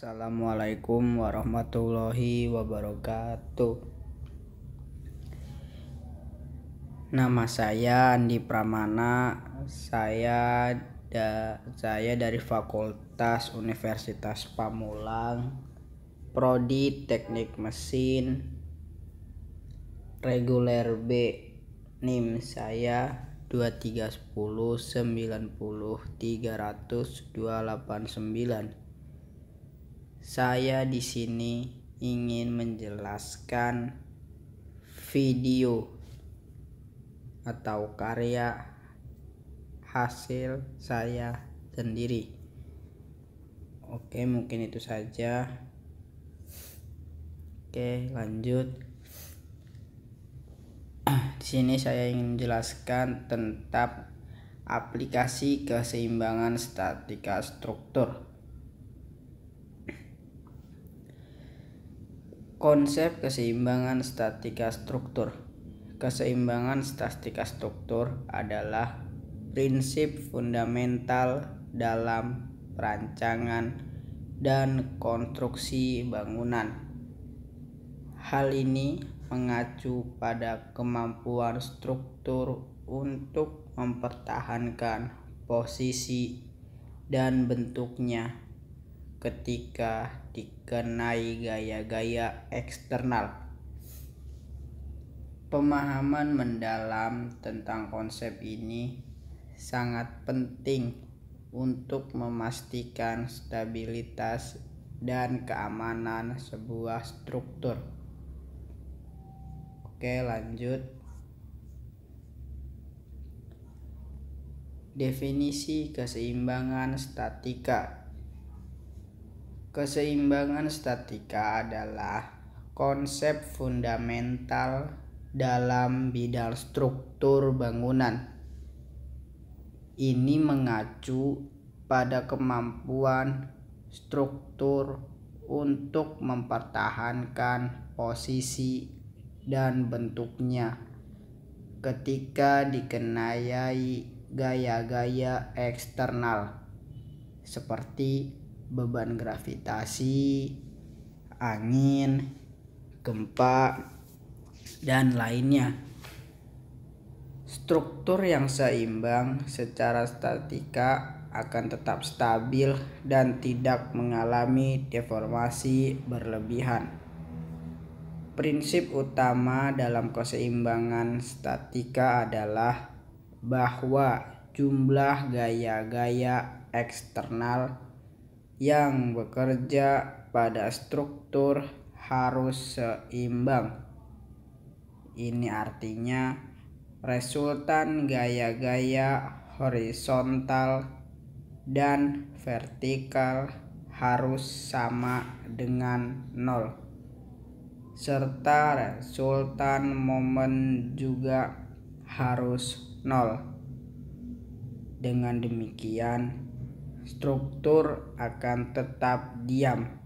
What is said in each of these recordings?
Assalamualaikum warahmatullahi wabarakatuh. Nama saya Andi Pramana. Saya dari Fakultas Universitas Pamulang, Prodi Teknik Mesin, reguler B. NIM saya 231090300289. Saya di sini ingin menjelaskan video atau karya hasil saya sendiri. Oke, mungkin itu saja. Oke, lanjut. Di sini saya ingin menjelaskan tentang aplikasi keseimbangan statika struktur. Konsep keseimbangan statika struktur. Keseimbangan statika struktur adalah prinsip fundamental dalam perancangan dan konstruksi bangunan. Hal ini mengacu pada kemampuan struktur untuk mempertahankan posisi dan bentuknya ketika dikenai gaya-gaya eksternal. Pemahaman mendalam tentang konsep ini sangat penting untuk memastikan stabilitas dan keamanan sebuah struktur. Oke, lanjut. Definisi keseimbangan statika. Keseimbangan statika adalah konsep fundamental dalam bidang struktur bangunan. Ini mengacu pada kemampuan struktur untuk mempertahankan posisi dan bentuknya ketika dikenai gaya-gaya eksternal seperti beban gravitasi, angin, gempa, dan lainnya. Struktur yang seimbang secara statika akan tetap stabil dan tidak mengalami deformasi berlebihan. Prinsip utama dalam keseimbangan statika adalah bahwa jumlah gaya-gaya eksternal yang bekerja pada struktur harus seimbang. Ini artinya resultan gaya-gaya horizontal dan vertikal harus sama dengan 0, serta resultan momen juga harus 0. Dengan demikian, struktur akan tetap diam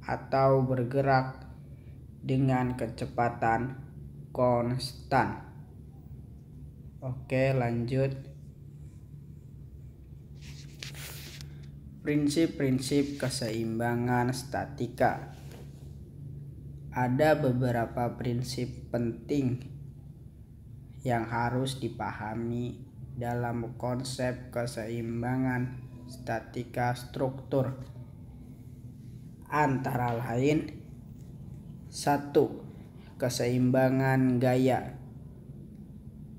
atau bergerak dengan kecepatan konstan. Oke, lanjut. Prinsip-prinsip keseimbangan statika. Ada beberapa prinsip penting yang harus dipahami dalam konsep keseimbangan statika struktur. Antara lain: 1. Keseimbangan gaya.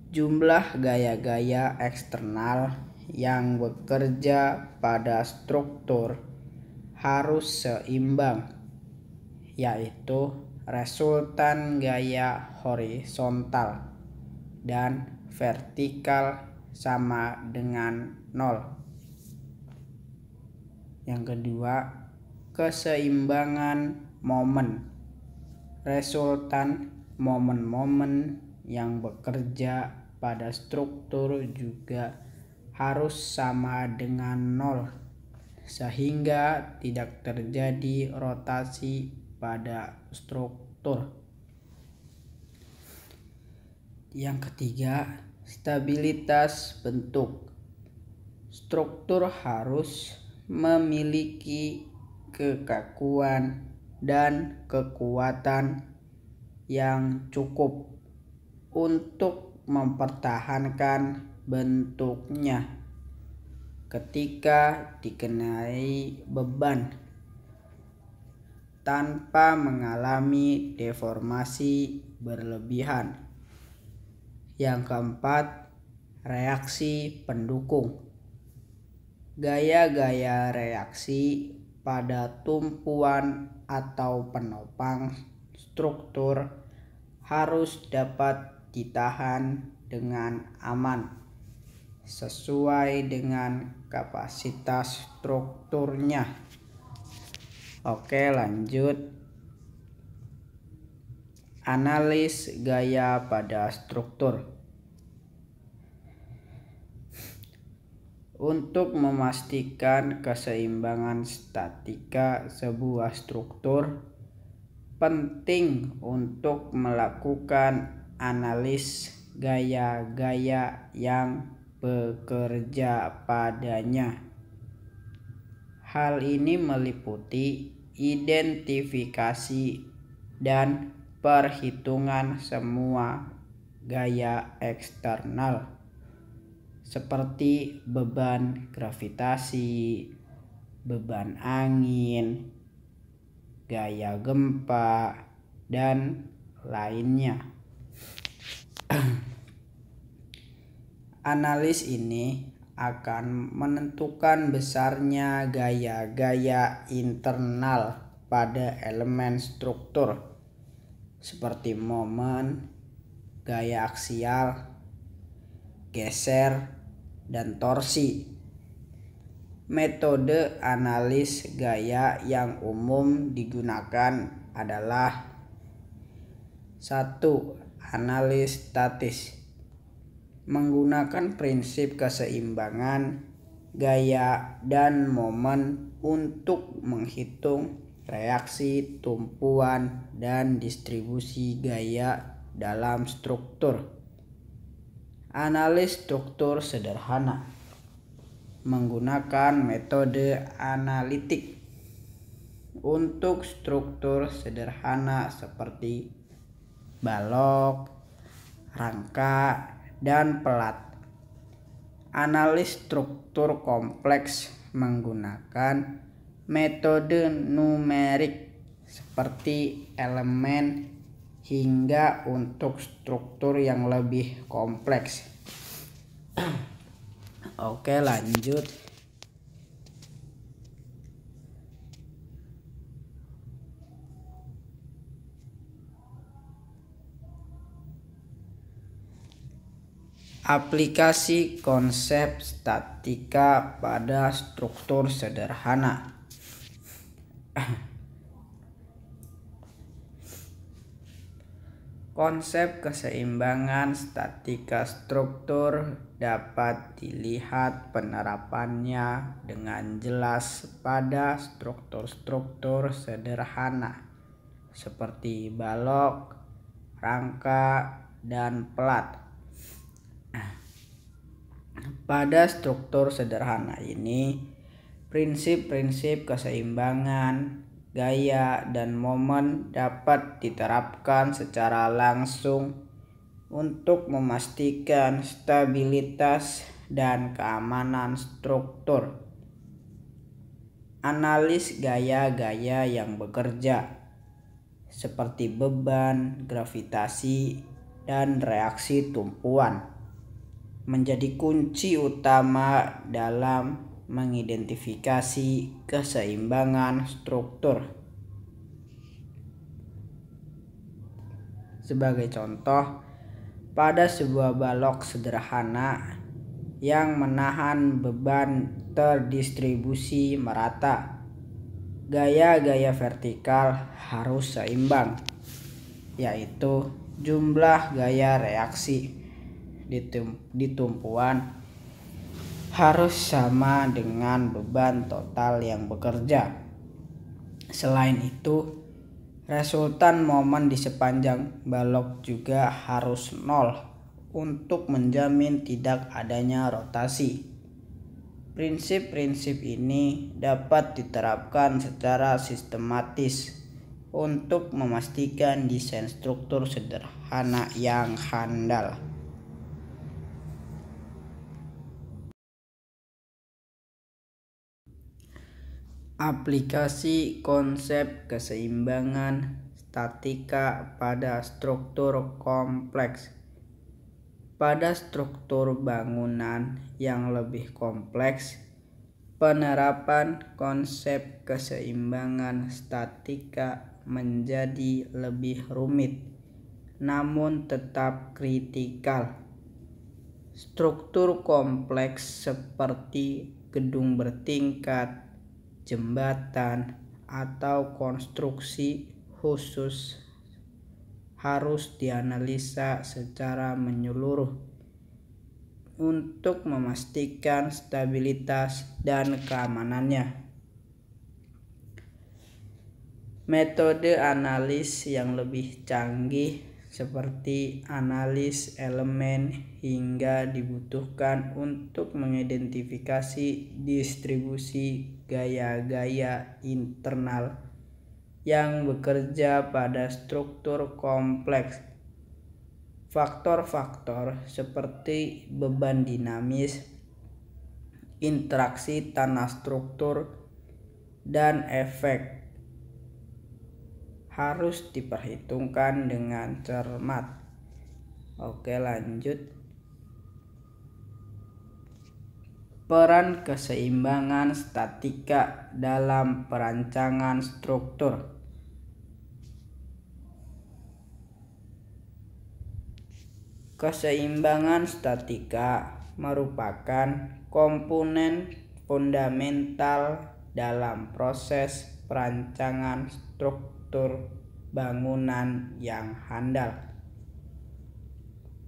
Jumlah gaya-gaya eksternal yang bekerja pada struktur harus seimbang, yaitu resultan gaya horizontal dan vertikal sama dengan 0. Yang kedua, keseimbangan momen. Resultan momen-momen yang bekerja pada struktur juga harus sama dengan 0, sehingga tidak terjadi rotasi pada struktur. Yang ketiga, stabilitas bentuk. Struktur harus memiliki kekakuan dan kekuatan yang cukup untuk mempertahankan bentuknya ketika dikenai beban tanpa mengalami deformasi berlebihan. Yang keempat, reaksi pendukung. Gaya-gaya reaksi pada tumpuan atau penopang struktur harus dapat ditahan dengan aman sesuai dengan kapasitas strukturnya. Oke, lanjut. Analis gaya pada struktur. Untuk memastikan keseimbangan statika sebuah struktur, penting untuk melakukan analis gaya-gaya yang bekerja padanya. Hal ini meliputi identifikasi dan perhitungan semua gaya eksternal seperti beban gravitasi, beban angin, gaya gempa, dan lainnya. Analis ini akan menentukan besarnya gaya-gaya internal pada elemen struktur seperti momen, gaya aksial, geser, dan torsi. Metode analis gaya yang umum digunakan adalah 1. Analis statis. Menggunakan prinsip keseimbangan gaya dan momen untuk menghitung reaksi tumpuan dan distribusi gaya dalam struktur. Analis struktur sederhana menggunakan metode analitik untuk struktur sederhana seperti balok, rangka, dan pelat. Analis struktur kompleks menggunakan metode numerik seperti elemen hingga untuk struktur yang lebih kompleks. Oke, lanjut. Aplikasi konsep statika pada struktur sederhana. Konsep keseimbangan statika struktur dapat dilihat penerapannya dengan jelas pada struktur-struktur sederhana seperti balok, rangka, dan pelat. Pada struktur sederhana ini, prinsip-prinsip keseimbangan gaya dan momen dapat diterapkan secara langsung untuk memastikan stabilitas dan keamanan struktur. Analis gaya-gaya yang bekerja seperti beban, gravitasi, dan reaksi tumpuan menjadi kunci utama dalam mengidentifikasi keseimbangan struktur. Sebagai contoh, pada sebuah balok sederhana yang menahan beban terdistribusi merata, gaya-gaya vertikal harus seimbang, yaitu jumlah gaya reaksi di tumpuan harus sama dengan beban total yang bekerja. Selain itu, resultan momen di sepanjang balok juga harus nol untuk menjamin tidak adanya rotasi. Prinsip-prinsip ini dapat diterapkan secara sistematis untuk memastikan desain struktur sederhana yang handal. Aplikasi konsep keseimbangan statika pada struktur kompleks. Pada struktur bangunan yang lebih kompleks, penerapan konsep keseimbangan statika menjadi lebih rumit, namun tetap kritikal. Struktur kompleks seperti gedung bertingkat, jembatan, atau konstruksi khusus harus dianalisa secara menyeluruh untuk memastikan stabilitas dan keamanannya. Metode analis yang lebih canggih seperti analis elemen hingga dibutuhkan untuk mengidentifikasi distribusi gaya-gaya internal yang bekerja pada struktur kompleks. Faktor-faktor seperti beban dinamis, interaksi tanah struktur, dan efek harus diperhitungkan dengan cermat. Oke, lanjut. Peran keseimbangan statika dalam perancangan struktur. Keseimbangan statika merupakan komponen fundamental dalam proses perancangan struktur bangunan yang handal.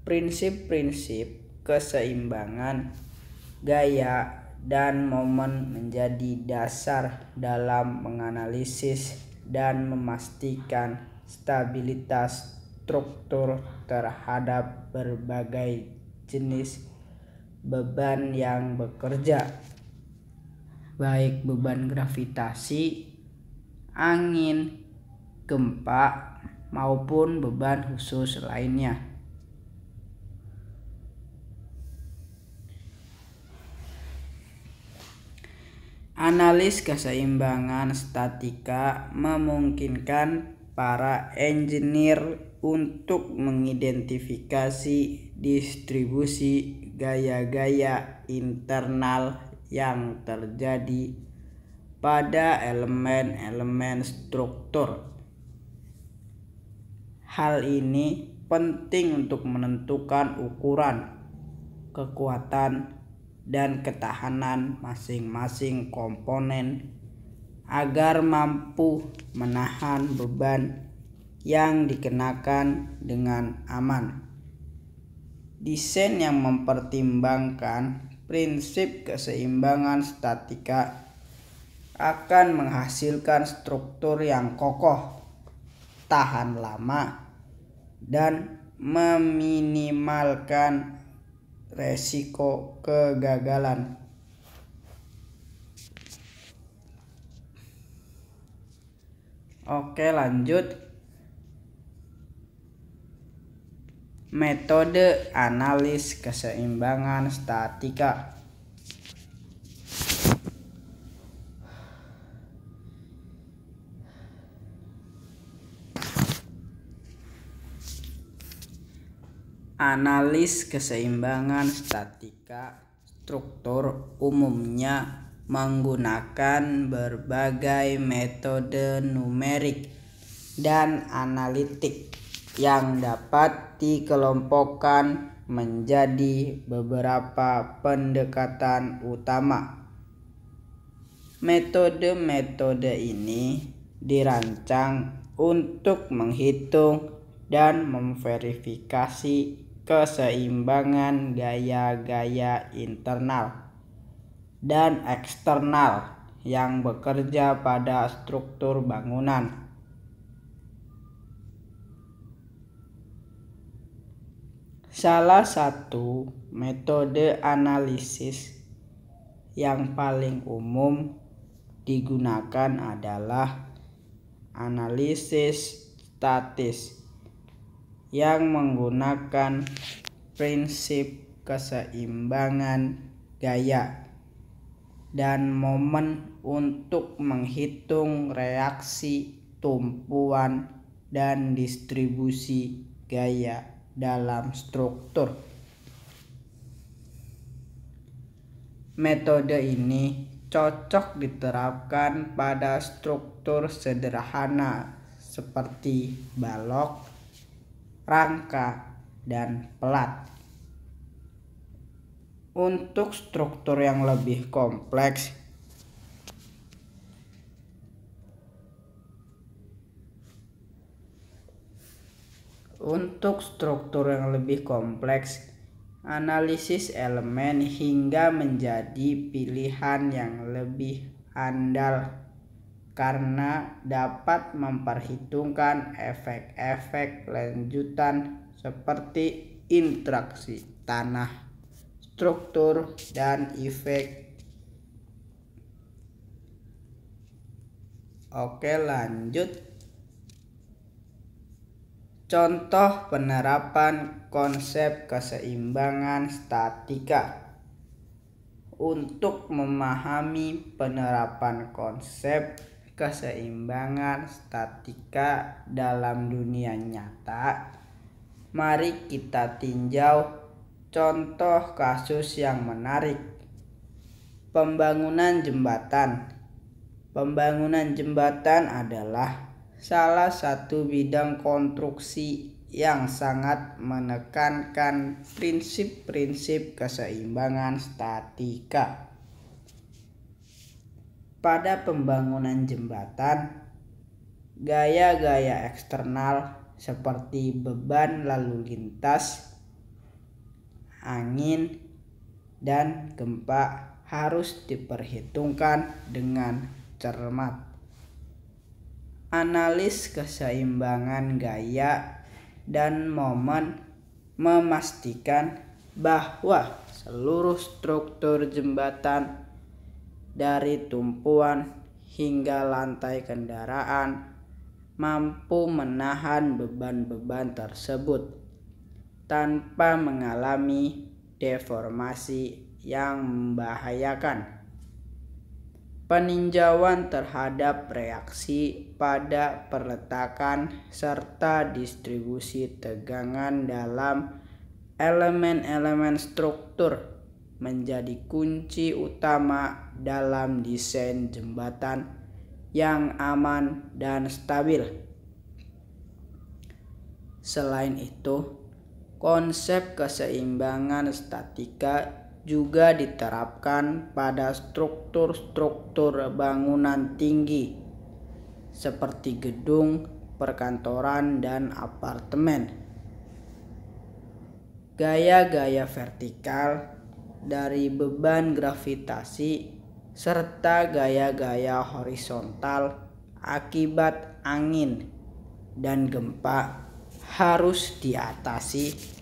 Prinsip-prinsip keseimbangan gaya dan momen menjadi dasar dalam menganalisis dan memastikan stabilitas struktur terhadap berbagai jenis beban yang bekerja, baik beban gravitasi, angin, gempa, maupun beban khusus lainnya. Analis keseimbangan statika memungkinkan para engineer untuk mengidentifikasi distribusi gaya-gaya internal yang terjadi pada elemen-elemen struktur. Hal ini penting untuk menentukan ukuran, kekuatan, dan ketahanan masing-masing komponen agar mampu menahan beban yang dikenakan dengan aman. Desain yang mempertimbangkan prinsip keseimbangan statika akan menghasilkan struktur yang kokoh, tahan lama, dan meminimalkan resiko kegagalan. Oke, lanjut. Metode analis keseimbangan statika. Analis keseimbangan statika struktur umumnya menggunakan berbagai metode numerik dan analitik yang dapat dikelompokkan menjadi beberapa pendekatan utama. Metode-metode ini dirancang untuk menghitung dan memverifikasi keseimbangan gaya-gaya internal dan eksternal yang bekerja pada struktur bangunan. Salah satu metode analisis yang paling umum digunakan adalah analisis statis yang menggunakan prinsip keseimbangan gaya dan momen untuk menghitung reaksi tumpuan dan distribusi gaya dalam struktur. Metode ini cocok diterapkan pada struktur sederhana seperti balok, rangka, dan pelat. Untuk struktur yang lebih kompleks, analisis elemen hingga menjadi pilihan yang lebih andal karena dapat memperhitungkan efek-efek lanjutan seperti interaksi tanah, struktur, dan efek. Oke, lanjut. Contoh penerapan konsep keseimbangan statika. Untuk memahami penerapan konsep keseimbangan statika dalam dunia nyata, mari kita tinjau contoh kasus yang menarik. Pembangunan jembatan. Pembangunan jembatan adalah salah satu bidang konstruksi yang sangat menekankan prinsip-prinsip keseimbangan statika. Pada pembangunan jembatan, gaya-gaya eksternal seperti beban lalu lintas, angin, dan gempa harus diperhitungkan dengan cermat. Analis keseimbangan gaya dan momen memastikan bahwa seluruh struktur jembatan dari tumpuan hingga lantai kendaraan mampu menahan beban-beban tersebut tanpa mengalami deformasi yang membahayakan. Peninjauan terhadap reaksi pada peletakan serta distribusi tegangan dalam elemen-elemen struktur menjadi kunci utama dalam desain jembatan yang aman dan stabil. Selain itu, konsep keseimbangan statika juga diterapkan pada struktur-struktur bangunan tinggi seperti gedung, perkantoran, dan apartemen. Gaya-gaya vertikal dari beban gravitasi serta gaya-gaya horizontal akibat angin dan gempa harus diatasi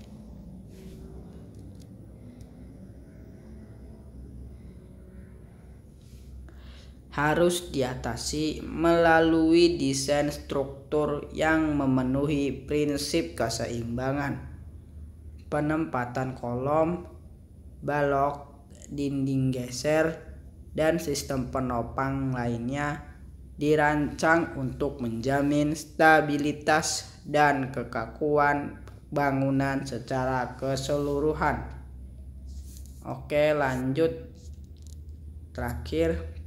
melalui desain struktur yang memenuhi prinsip keseimbangan. Penempatan kolom, balok, dinding geser, dan sistem penopang lainnya dirancang untuk menjamin stabilitas dan kekakuan bangunan secara keseluruhan. Oke, lanjut. Terakhir,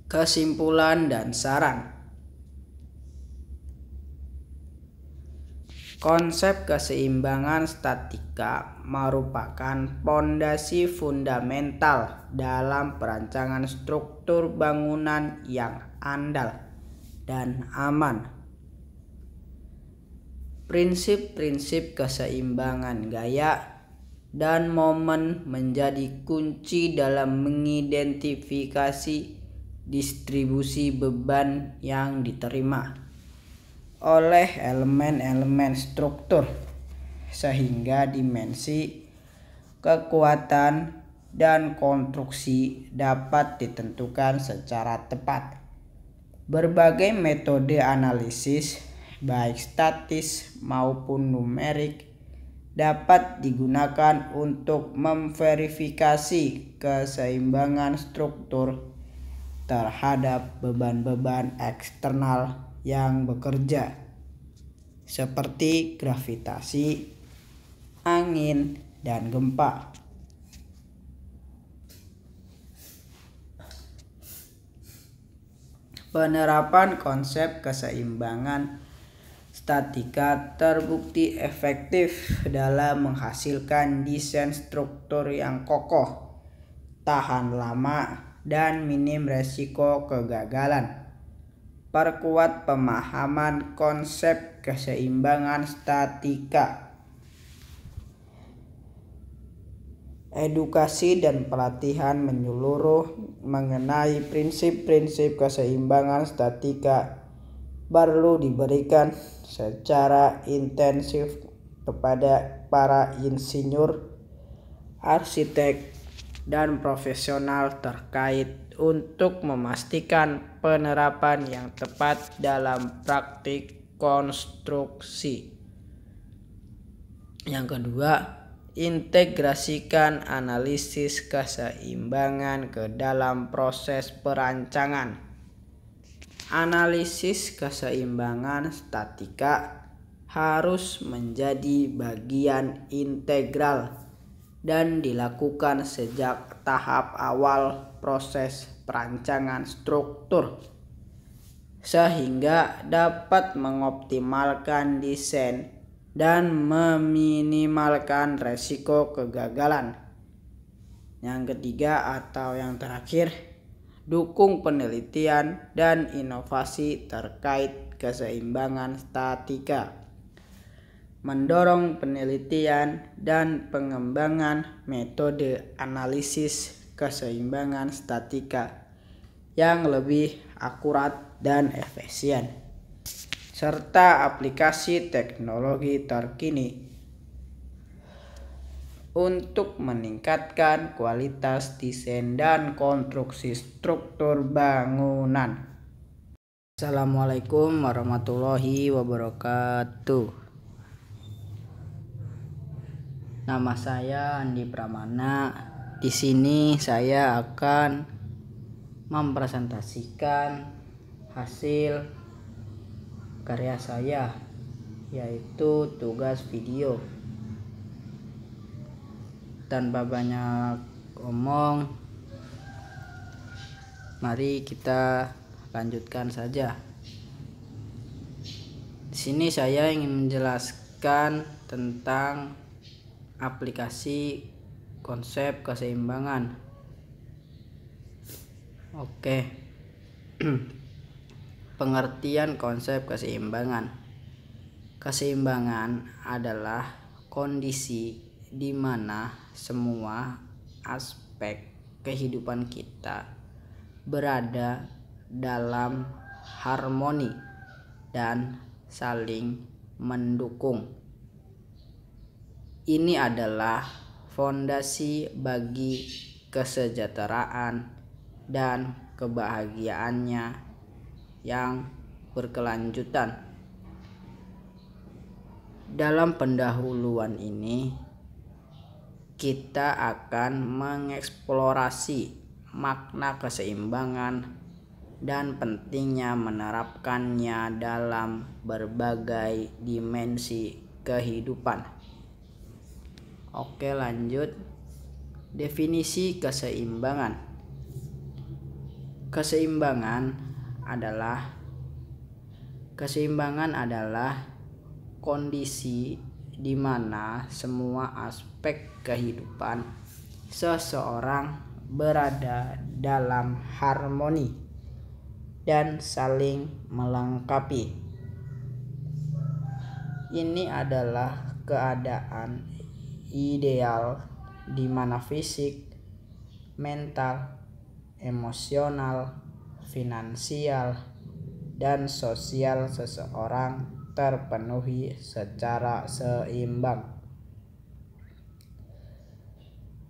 kesimpulan dan saran. Konsep keseimbangan statika merupakan fondasi fundamental dalam perancangan struktur bangunan yang andal dan aman. Prinsip-prinsip keseimbangan gaya dan momen menjadi kunci dalam mengidentifikasi distribusi beban yang diterima oleh elemen-elemen struktur, sehingga dimensi, kekuatan, dan konstruksi dapat ditentukan secara tepat. Berbagai metode analisis, baik statis maupun numerik, dapat digunakan untuk memverifikasi keseimbangan struktur terhadap beban-beban eksternal yang bekerja, seperti gravitasi, angin, dan gempa. Penerapan konsep keseimbangan statika terbukti efektif dalam menghasilkan desain struktur yang kokoh, tahan lama, dan minim resiko kegagalan. Perkuat pemahaman konsep keseimbangan statika. Edukasi dan pelatihan menyeluruh mengenai prinsip-prinsip keseimbangan statika perlu diberikan secara intensif kepada para insinyur, arsitek, dan profesional terkait untuk memastikan penerapan yang tepat dalam praktik konstruksi. Yang kedua, integrasikan analisis keseimbangan ke dalam proses perancangan. Analisis keseimbangan statika harus menjadi bagian integral dan dilakukan sejak tahap awal proses perancangan struktur, sehingga dapat mengoptimalkan desain dan meminimalkan resiko kegagalan. Yang ketiga atau yang terakhir, dukung penelitian dan inovasi terkait keseimbangan statika. Mendorong penelitian dan pengembangan metode analisis keseimbangan statika yang lebih akurat dan efisien, serta aplikasi teknologi terkini untuk meningkatkan kualitas desain dan konstruksi struktur bangunan. Assalamualaikum warahmatullahi wabarakatuh. Nama saya Andi Pramana. Di sini saya akan mempresentasikan hasil karya saya, yaitu tugas video. Tanpa banyak omong, mari kita lanjutkan saja. Di sini saya ingin menjelaskan tentang aplikasi konsep keseimbangan. Oke. Pengertian konsep keseimbangan. Keseimbangan adalah kondisi di mana semua aspek kehidupan kita berada dalam harmoni dan saling mendukung. Ini adalah fondasi bagi kesejahteraan dan kebahagiaannya yang berkelanjutan. Dalam pendahuluan ini, kita akan mengeksplorasi makna keseimbangan dan pentingnya menerapkannya dalam berbagai dimensi kehidupan. Oke, lanjut. Definisi keseimbangan. Keseimbangan adalah kondisi di mana semua aspek kehidupan seseorang berada dalam harmoni dan saling melengkapi. Ini adalah keadaan ideal di mana fisik, mental, emosional, finansial, dan sosial seseorang terpenuhi secara seimbang.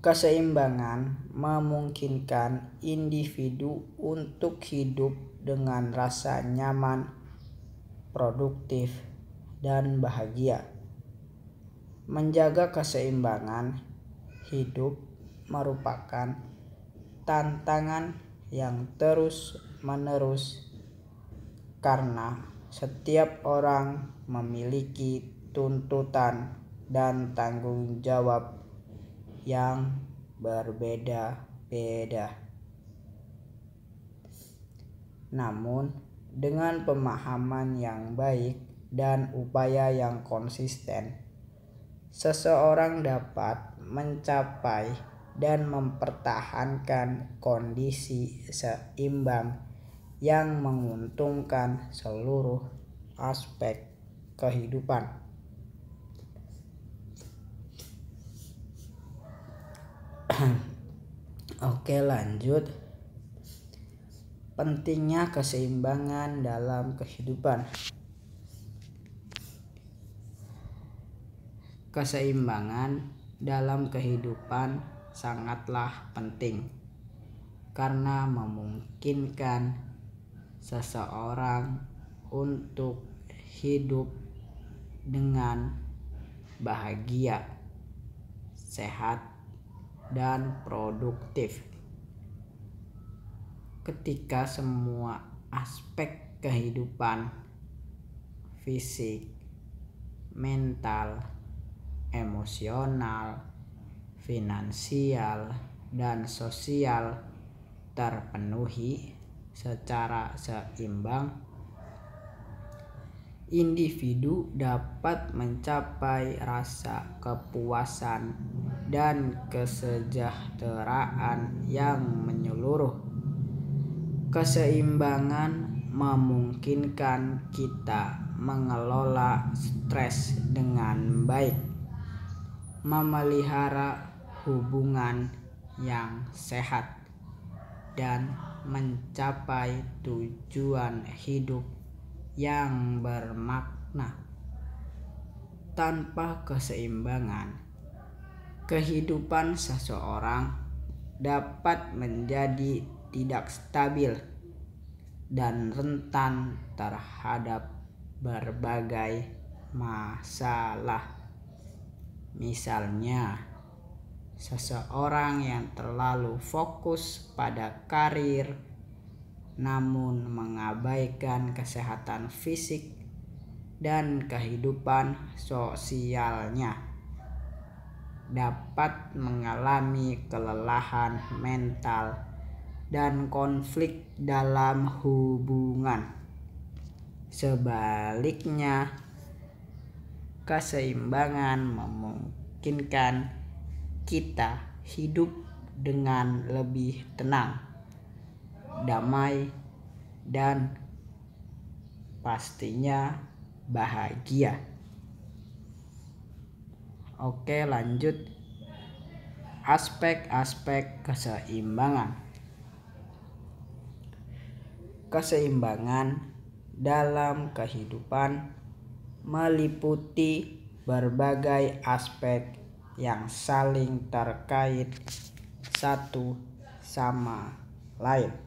Keseimbangan memungkinkan individu untuk hidup dengan rasa nyaman, produktif, dan bahagia. Menjaga keseimbangan hidup merupakan tantangan yang terus-menerus karena setiap orang memiliki tuntutan dan tanggung jawab yang berbeda-beda. Namun, dengan pemahaman yang baik dan upaya yang konsisten, seseorang dapat mencapai dan mempertahankan kondisi seimbang yang menguntungkan seluruh aspek kehidupan. Oke, lanjut. Pentingnya keseimbangan dalam kehidupan. Keseimbangan dalam kehidupan sangatlah penting karena memungkinkan seseorang untuk hidup dengan bahagia, sehat, dan produktif. Ketika semua aspek kehidupan, fisik, mental, emosional, finansial, dan sosial terpenuhi secara seimbang, individu dapat mencapai rasa kepuasan dan kesejahteraan yang menyeluruh. Keseimbangan memungkinkan kita mengelola stres dengan baik, memelihara hubungan yang sehat, dan mencapai tujuan hidup yang bermakna. Tanpa keseimbangan, kehidupan seseorang dapat menjadi tidak stabil dan rentan terhadap berbagai masalah. Misalnya, seseorang yang terlalu fokus pada karir namun mengabaikan kesehatan fisik dan kehidupan sosialnya dapat mengalami kelelahan mental dan konflik dalam hubungan. Sebaliknya, keseimbangan memungkinkan kita hidup dengan lebih tenang, damai, dan pastinya bahagia. Oke, lanjut. Aspek-aspek keseimbangan. Keseimbangan dalam kehidupan meliputi berbagai aspek yang saling terkait satu sama lain.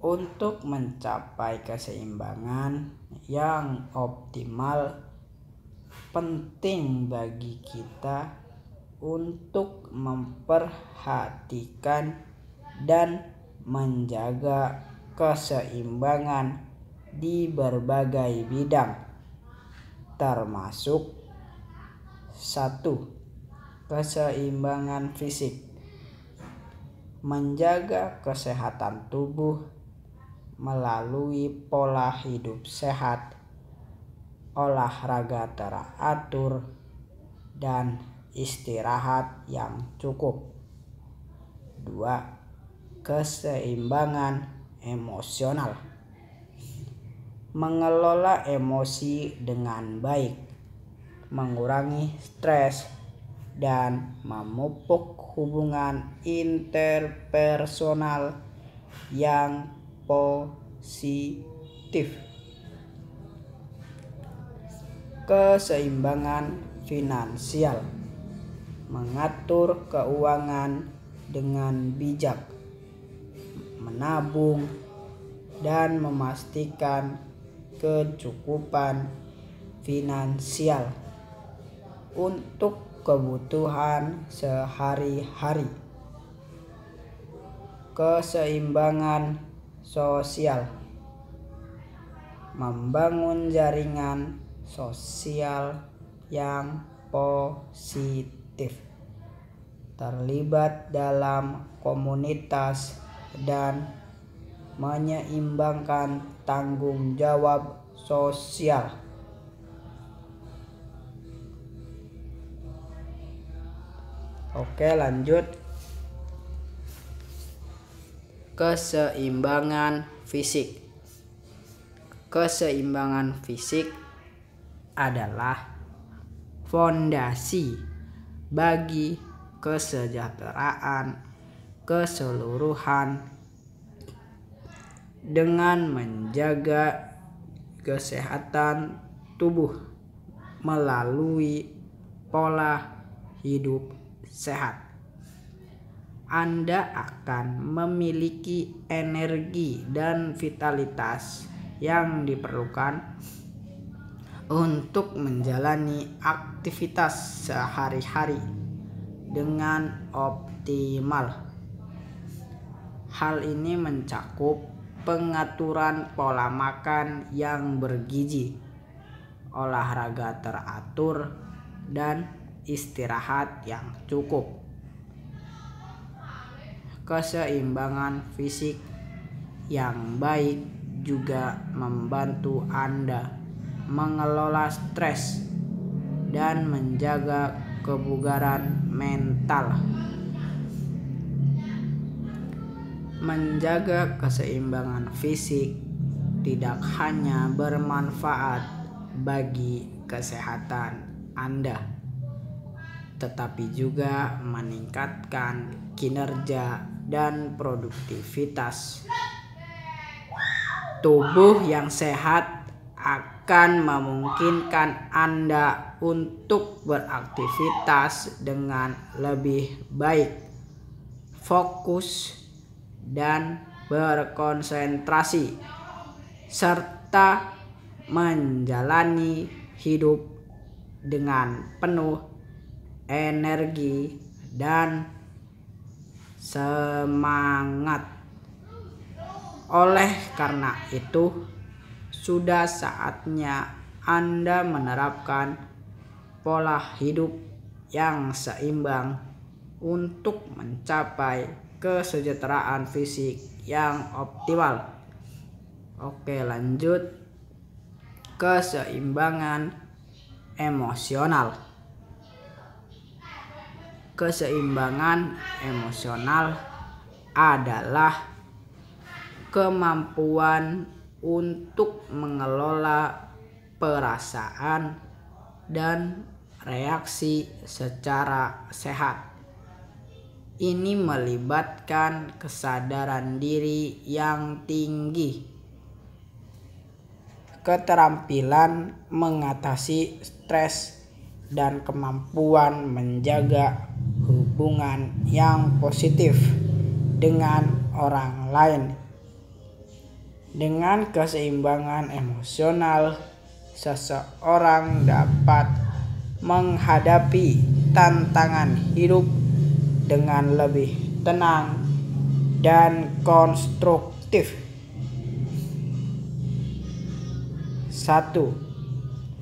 Untuk mencapai keseimbangan yang optimal, penting bagi kita untuk memperhatikan dan menjaga keseimbangan di berbagai bidang, termasuk 1. Keseimbangan fisik. Menjaga kesehatan tubuh melalui pola hidup sehat, olahraga teratur, dan istirahat yang cukup. 2. Keseimbangan emosional. Mengelola emosi dengan baik, mengurangi stres, dan memupuk hubungan interpersonal yang positif. Keseimbangan finansial, mengatur keuangan dengan bijak, menabung, dan memastikan kecukupan finansial untuk kebutuhan sehari-hari. Keseimbangan sosial, membangun jaringan sosial yang positif, terlibat dalam komunitas, dan menyeimbangkan tanggung jawab sosial. Oke, lanjut. Keseimbangan fisik. Keseimbangan fisik adalah fondasi bagi kesejahteraan keseluruhan dengan menjaga kesehatan tubuh melalui pola hidup sehat. Anda akan memiliki energi dan vitalitas yang diperlukan untuk menjalani aktivitas sehari-hari dengan optimal. Hal ini mencakup pengaturan pola makan yang bergizi, olahraga teratur, dan istirahat yang cukup. Keseimbangan fisik yang baik juga membantu Anda mengelola stres dan menjaga kebugaran mental. Menjaga keseimbangan fisik tidak hanya bermanfaat bagi kesehatan Anda, tetapi juga meningkatkan kinerja dan produktivitas. Tubuh yang sehat akan memungkinkan Anda untuk beraktivitas dengan lebih baik, fokus, dan berkonsentrasi, serta menjalani hidup dengan penuh energi dan semangat. Oleh karena itu, sudah saatnya Anda menerapkan pola hidup yang seimbang untuk mencapai kesejahteraan fisik yang optimal. Oke, lanjut. Keseimbangan emosional. Keseimbangan emosional adalah kemampuan untuk mengelola perasaan dan reaksi secara sehat. Ini melibatkan kesadaran diri yang tinggi, keterampilan mengatasi stres, dan kemampuan menjaga hubungan yang positif dengan orang lain. Dengan keseimbangan emosional, seseorang dapat menghadapi tantangan hidup dengan lebih tenang dan konstruktif. 1.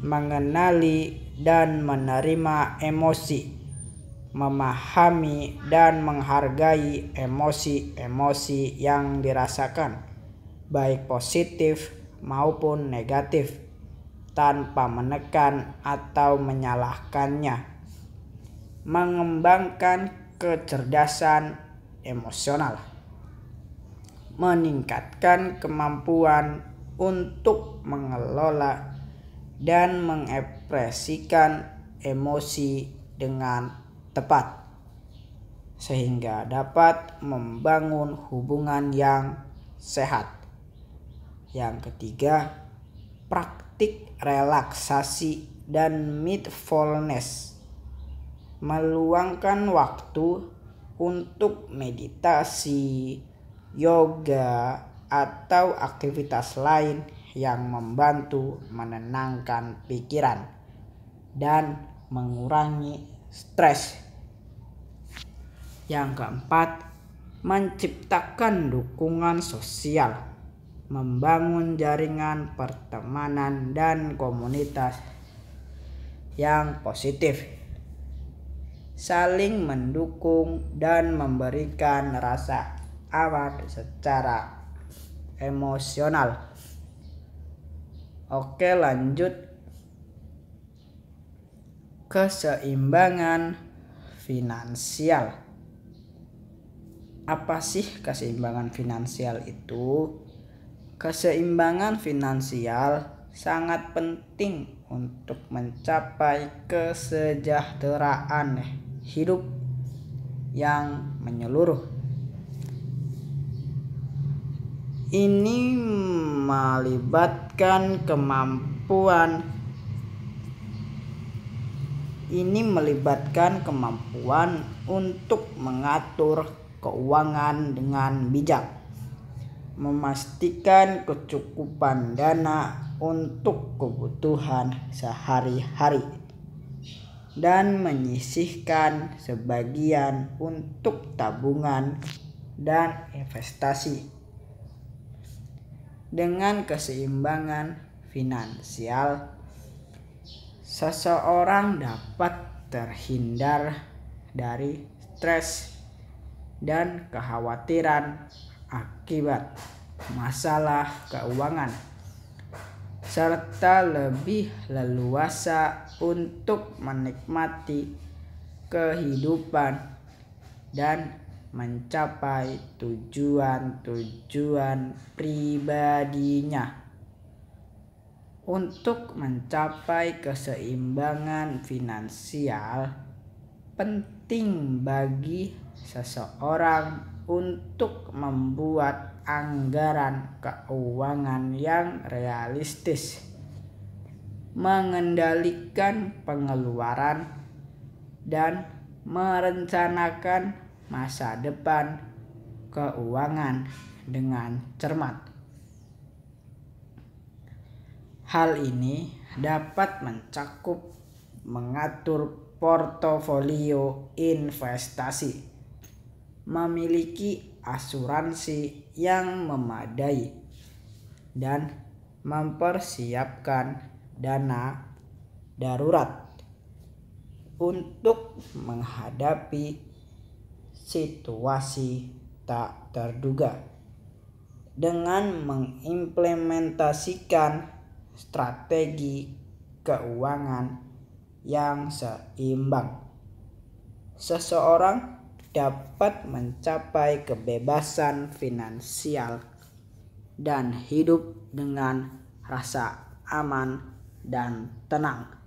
Mengenali dan menerima emosi. Memahami dan menghargai emosi-emosi yang dirasakan, baik positif maupun negatif, tanpa menekan atau menyalahkannya. Mengembangkan kecerdasan emosional, meningkatkan kemampuan untuk mengelola dan mengekspresikan emosi dengan tepat, sehingga dapat membangun hubungan yang sehat. Yang ketiga, praktik relaksasi dan mindfulness, meluangkan waktu untuk meditasi, yoga, atau aktivitas lain yang membantu menenangkan pikiran dan mengurangi stres. Yang keempat, menciptakan dukungan sosial, membangun jaringan pertemanan dan komunitas yang positif, saling mendukung dan memberikan rasa aman secara emosional. Oke, lanjut. Keseimbangan finansial. Apa sih keseimbangan finansial itu? Keseimbangan finansial sangat penting untuk mencapai kesejahteraan hidup yang menyeluruh. Ini melibatkan kemampuan untuk mengatur keuangan dengan bijak, memastikan kecukupan dana untuk kebutuhan sehari-hari, dan menyisihkan sebagian untuk tabungan dan investasi. Dengan keseimbangan finansial, seseorang dapat terhindar dari stres dan kekhawatiran akibat masalah keuangan, serta lebih leluasa untuk menikmati kehidupan dan mencapai tujuan-tujuan pribadinya. Untuk mencapai keseimbangan finansial, penting bagi seseorang untuk membuat anggaran keuangan yang realistis, mengendalikan pengeluaran, dan merencanakan masa depan keuangan dengan cermat. Hal ini dapat mencakup mengatur portofolio investasi, memiliki asuransi yang memadai, dan mempersiapkan dana darurat untuk menghadapi situasi tak terduga. Dengan mengimplementasikan strategi keuangan yang seimbang, seseorang dapat mencapai kebebasan finansial dan hidup dengan rasa aman dan tenang.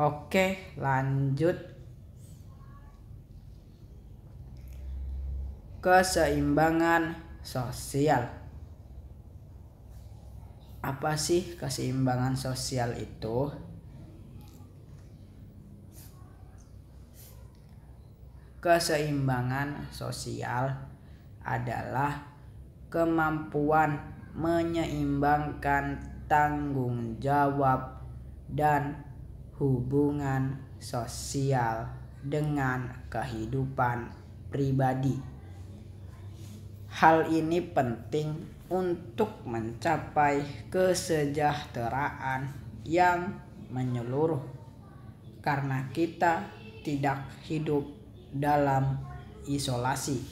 Oke, lanjut. Keseimbangan sosial. Apa sih keseimbangan sosial itu? Keseimbangan sosial adalah kemampuan menyeimbangkan tanggung jawab dan hubungan sosial dengan kehidupan pribadi. Hal ini penting untuk mencapai kesejahteraan yang menyeluruh, karena kita tidak hidup dalam isolasi,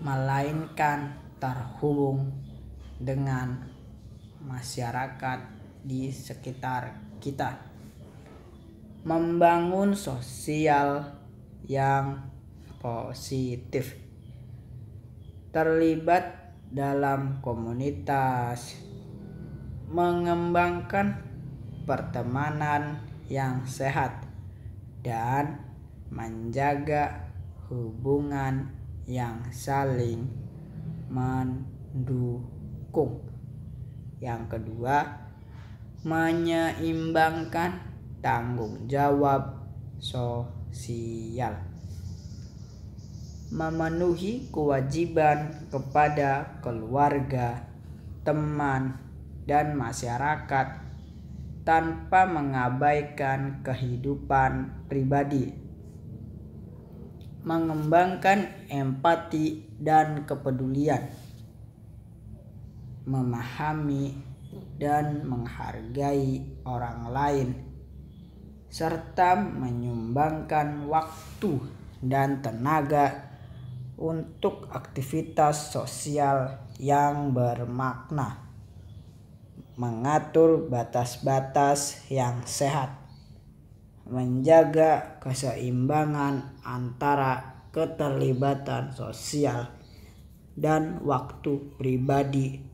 melainkan terhubung dengan masyarakat di sekitar kita. Membangun sosial yang positif, terlibat dalam komunitas, mengembangkan pertemanan yang sehat, dan menjaga hubungan yang saling mendukung. Yang kedua, menyeimbangkan tanggung jawab sosial. Memenuhi kewajiban kepada keluarga, teman, dan masyarakat tanpa mengabaikan kehidupan pribadi. Mengembangkan empati dan kepedulian. Memahami dan menghargai orang lain, serta menyumbangkan waktu dan tenaga untuk aktivitas sosial yang bermakna. Mengatur batas-batas yang sehat. Menjaga keseimbangan antara keterlibatan sosial dan waktu pribadi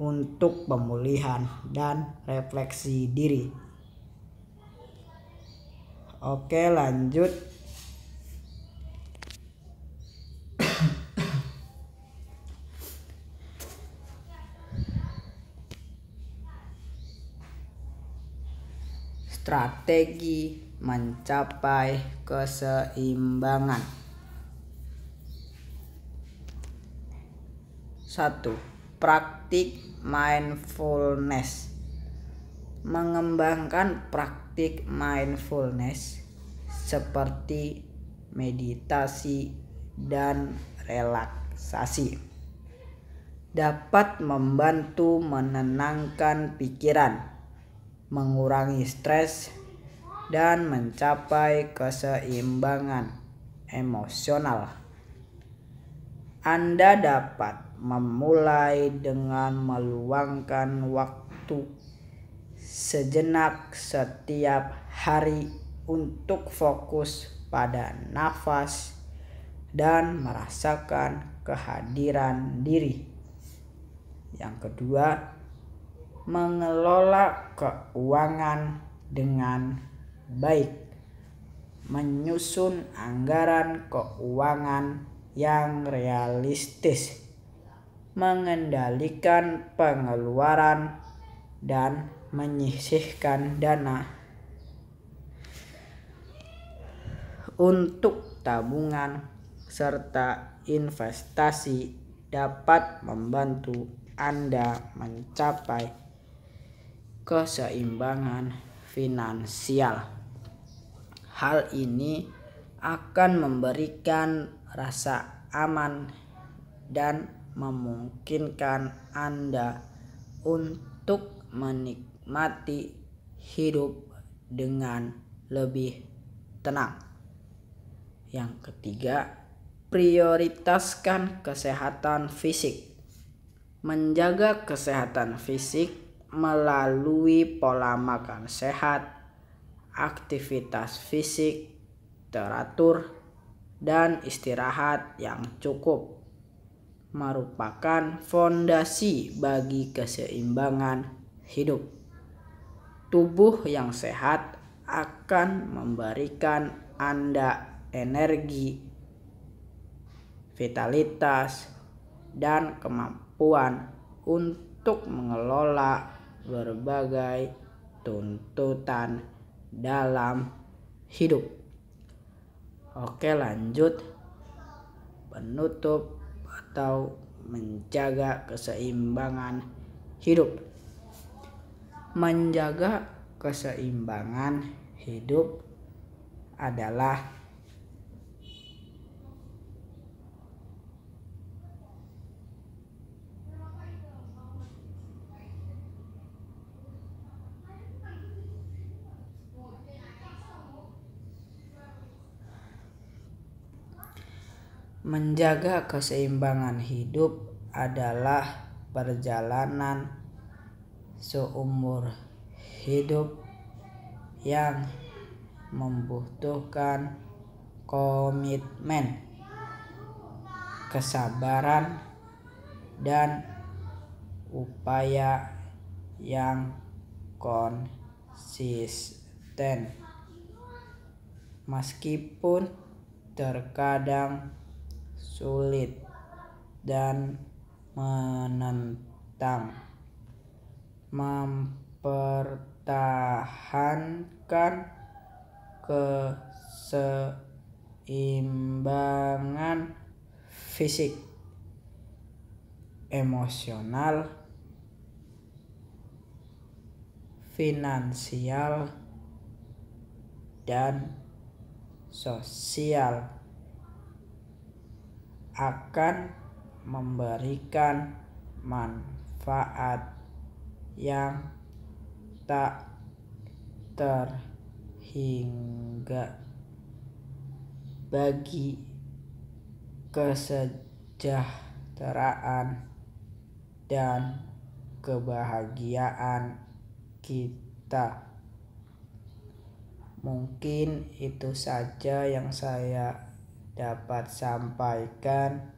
untuk pemulihan dan refleksi diri. Oke, lanjut. Strategi mencapai keseimbangan. 1. Praktik mindfulness. Mengembangkan praktik mindfulness seperti meditasi dan relaksasi dapat membantu menenangkan pikiran, mengurangi stres, dan mencapai keseimbangan emosional. Anda dapat memulai dengan meluangkan waktu sejenak setiap hari untuk fokus pada nafas dan merasakan kehadiran diri. Yang kedua, mengelola keuangan dengan baik. Menyusun anggaran keuangan yang realistis. Mengendalikan pengeluaran dan menyisihkan dana untuk tabungan serta investasi dapat membantu Anda mencapai keseimbangan finansial. Hal ini akan memberikan rasa aman dan memungkinkan Anda untuk menikmati hidup dengan lebih tenang. Yang ketiga, prioritaskan kesehatan fisik. Menjaga kesehatan fisik melalui pola makan sehat, aktivitas fisik teratur, dan istirahat yang cukup merupakan fondasi bagi keseimbangan hidup. Tubuh yang sehat akan memberikan Anda energi, vitalitas, dan kemampuan untuk mengelola berbagai tuntutan dalam hidup. Oke, lanjut. Penutup atau menjaga keseimbangan hidup. Menjaga keseimbangan hidup adalah perjalanan seumur hidup yang membutuhkan komitmen, kesabaran, dan upaya yang konsisten. Meskipun terkadang sulit dan menentang. Mempertahankan keseimbangan fisik, emosional, finansial, dan sosial akan memberikan manfaat yang tak terhingga bagi kesejahteraan dan kebahagiaan kita. Mungkin itu saja yang saya dapat sampaikan.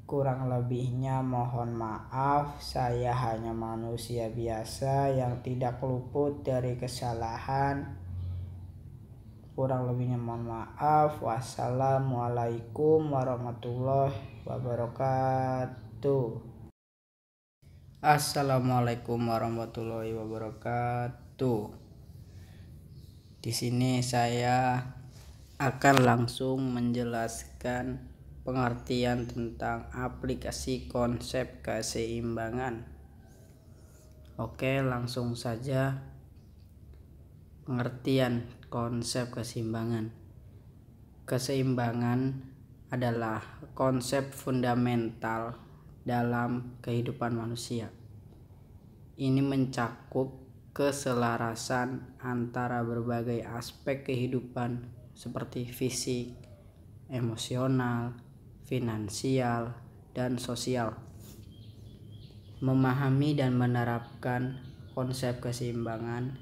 Kurang lebihnya mohon maaf, saya hanya manusia biasa yang tidak luput dari kesalahan. Kurang lebihnya mohon maaf. Wassalamualaikum warahmatullahi wabarakatuh. Assalamualaikum warahmatullahi wabarakatuh. Di sini saya akan langsung menjelaskan pengertian tentang aplikasi konsep keseimbangan. Oke, langsung saja. Pengertian konsep keseimbangan. Keseimbangan adalah konsep fundamental dalam kehidupan manusia. Ini mencakup keselarasan antara berbagai aspek kehidupan seperti fisik, emosional, finansial, dan sosial. Memahami dan menerapkan konsep keseimbangan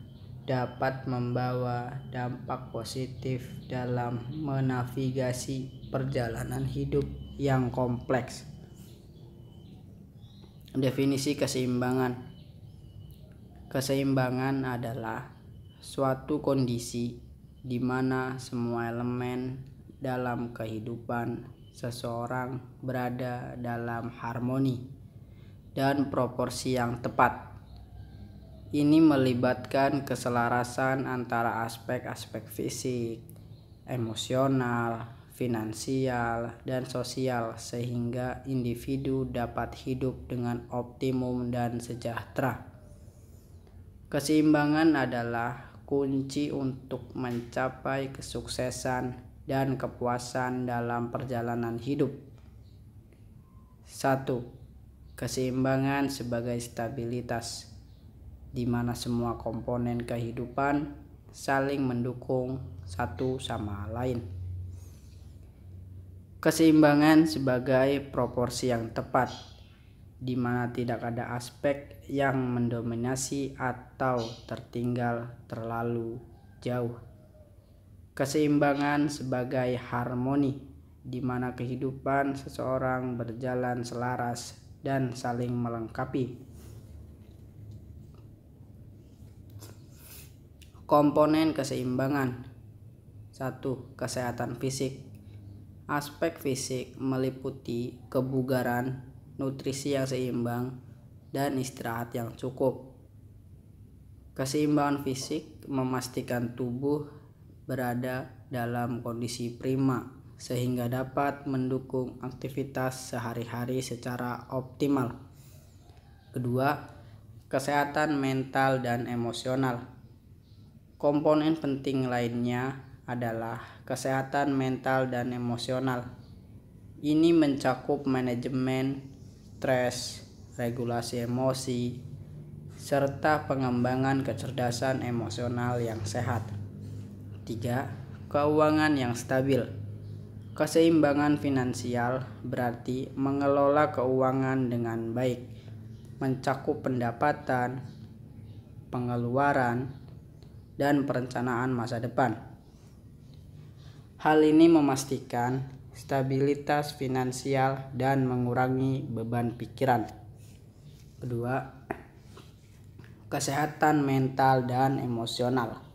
dapat membawa dampak positif dalam menavigasi perjalanan hidup yang kompleks. Definisi keseimbangan. Keseimbangan adalah suatu kondisi di mana semua elemen dalam kehidupan seseorang berada dalam harmoni dan proporsi yang tepat. Ini melibatkan keselarasan antara aspek-aspek fisik, emosional, finansial, dan sosial sehingga individu dapat hidup dengan optimum dan sejahtera. Keseimbangan adalah kunci untuk mencapai kesuksesan dan kepuasan dalam perjalanan hidup. 1. Keseimbangan sebagai stabilitas, di mana semua komponen kehidupan saling mendukung satu sama lain. Keseimbangan sebagai proporsi yang tepat, di mana tidak ada aspek yang mendominasi atau tertinggal terlalu jauh. Keseimbangan sebagai harmoni, di mana kehidupan seseorang berjalan selaras dan saling melengkapi. Komponen keseimbangan. 1. Kesehatan fisik. Aspek fisik meliputi kebugaran, nutrisi yang seimbang, dan istirahat yang cukup. Keseimbangan fisik memastikan tubuh berada dalam kondisi prima sehingga dapat mendukung aktivitas sehari-hari secara optimal. Kedua, kesehatan mental dan emosional. Komponen penting lainnya adalah kesehatan mental dan emosional. Ini mencakup manajemen stres, regulasi emosi, serta pengembangan kecerdasan emosional yang sehat. 3. Keuangan yang stabil. Keseimbangan finansial berarti mengelola keuangan dengan baik, mencakup pendapatan, pengeluaran, dan perencanaan masa depan. Hal ini memastikan stabilitas finansial dan mengurangi beban pikiran. Kedua, kesehatan mental dan emosional.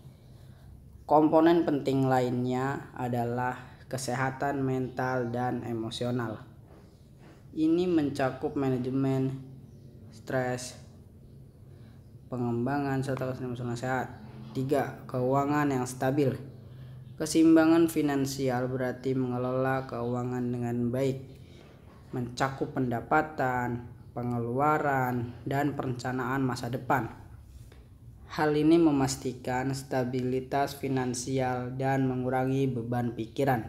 Komponen penting lainnya adalah kesehatan mental dan emosional. Ini mencakup manajemen stres, pengembangan serta kesehatan emosional sehat. 3. Keuangan yang stabil. Keseimbangan finansial berarti mengelola keuangan dengan baik, mencakup pendapatan, pengeluaran, dan perencanaan masa depan. Hal ini memastikan stabilitas finansial dan mengurangi beban pikiran.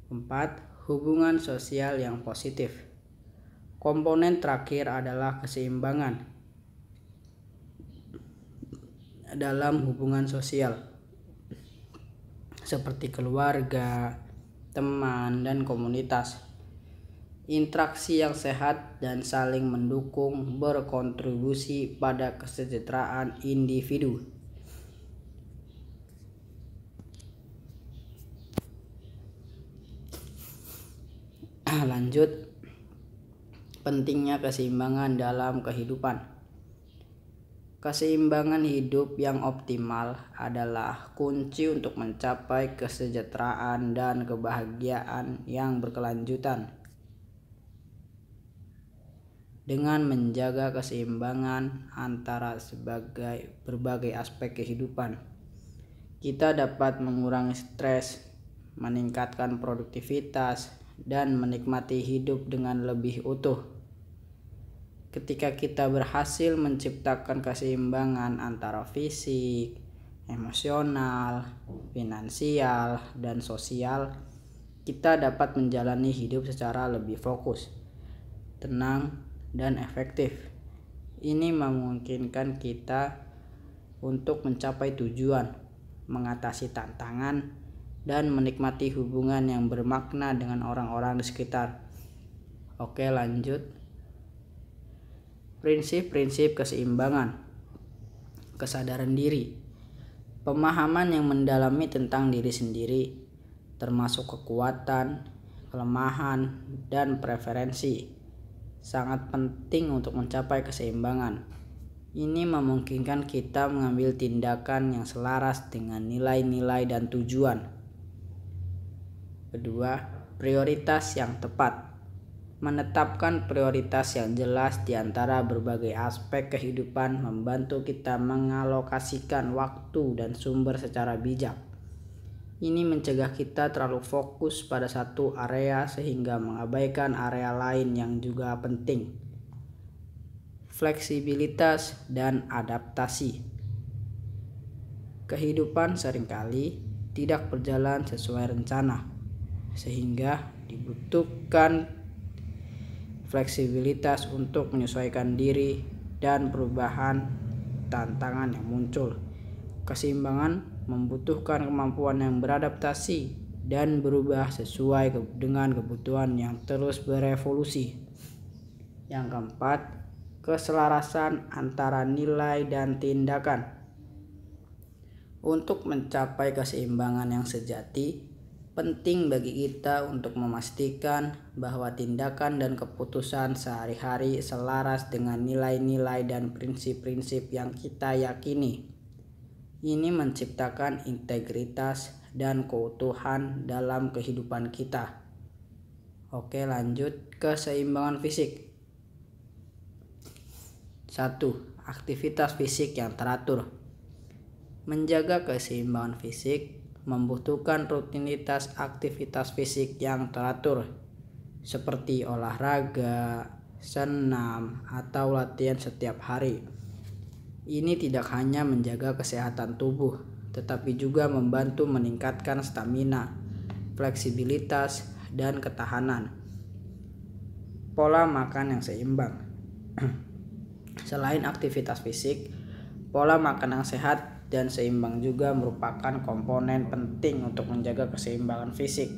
4. Hubungan sosial yang positif. Komponen terakhir adalah keseimbangan dalam hubungan sosial seperti keluarga, teman, dan komunitas. Interaksi yang sehat dan saling mendukung berkontribusi pada kesejahteraan individu. Lanjut, pentingnya keseimbangan dalam kehidupan. Keseimbangan hidup yang optimal adalah kunci untuk mencapai kesejahteraan dan kebahagiaan yang berkelanjutan. Dengan menjaga keseimbangan antara berbagai aspek kehidupan, kita dapat mengurangi stres, meningkatkan produktivitas, dan menikmati hidup dengan lebih utuh. Ketika kita berhasil menciptakan keseimbangan antara fisik, emosional, finansial, dan sosial, kita dapat menjalani hidup secara lebih fokus, tenang, dan efektif. Ini memungkinkan kita untuk mencapai tujuan, mengatasi tantangan, dan menikmati hubungan yang bermakna dengan orang-orang di sekitar. Oke, lanjut. Prinsip-prinsip keseimbangan. Kesadaran diri. Pemahaman yang mendalami tentang diri sendiri, termasuk kekuatan, kelemahan, dan preferensi, sangat penting untuk mencapai keseimbangan. Ini memungkinkan kita mengambil tindakan yang selaras dengan nilai-nilai dan tujuan. Kedua, prioritas yang tepat. Menetapkan prioritas yang jelas di antara berbagai aspek kehidupan membantu kita mengalokasikan waktu dan sumber secara bijak. Ini mencegah kita terlalu fokus pada satu area sehingga mengabaikan area lain yang juga penting. Fleksibilitas dan adaptasi. Kehidupan seringkali tidak berjalan sesuai rencana, sehingga dibutuhkan fleksibilitas untuk menyesuaikan diri dan perubahan tantangan yang muncul. Keseimbangan membutuhkan kemampuan yang beradaptasi dan berubah sesuai dengan kebutuhan yang terus berevolusi. Yang keempat, keselarasan antara nilai dan tindakan. Untuk mencapai keseimbangan yang sejati, penting bagi kita untuk memastikan bahwa tindakan dan keputusan sehari-hari selaras dengan nilai-nilai dan prinsip-prinsip yang kita yakini. Ini menciptakan integritas dan keutuhan dalam kehidupan kita. Oke, lanjut. Keseimbangan fisik. 1. Aktivitas fisik yang teratur. Menjaga keseimbangan fisik membutuhkan rutinitas aktivitas fisik yang teratur, seperti olahraga, senam, atau latihan setiap hari. Ini tidak hanya menjaga kesehatan tubuh, tetapi juga membantu meningkatkan stamina, fleksibilitas, dan ketahanan. Pola makan yang seimbang. Selain aktivitas fisik, pola makan yang sehat dan seimbang juga merupakan komponen penting untuk menjaga keseimbangan fisik.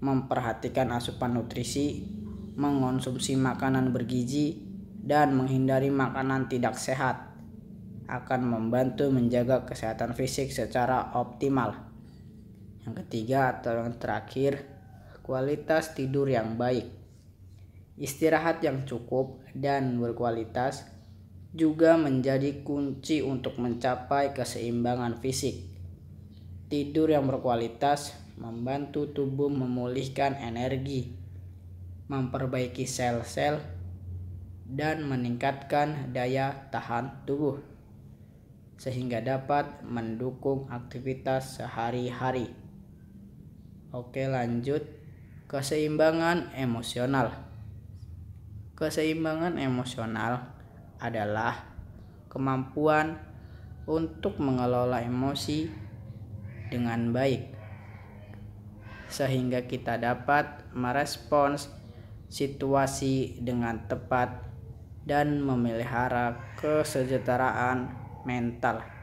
Memperhatikan asupan nutrisi, mengonsumsi makanan bergizi, dan menghindari makanan tidak sehat akan membantu menjaga kesehatan fisik secara optimal. Yang ketiga atau yang terakhir, kualitas tidur yang baik. Istirahat yang cukup dan berkualitas juga menjadi kunci untuk mencapai keseimbangan fisik. Tidur yang berkualitas membantu tubuh memulihkan energi, memperbaiki sel-sel, dan meningkatkan daya tahan tubuh, sehingga dapat mendukung aktivitas sehari-hari. Oke, lanjut. Keseimbangan emosional. Keseimbangan emosional adalah kemampuan untuk mengelola emosi dengan baik, sehingga kita dapat merespons situasi dengan tepat dan memelihara kesejahteraan mental.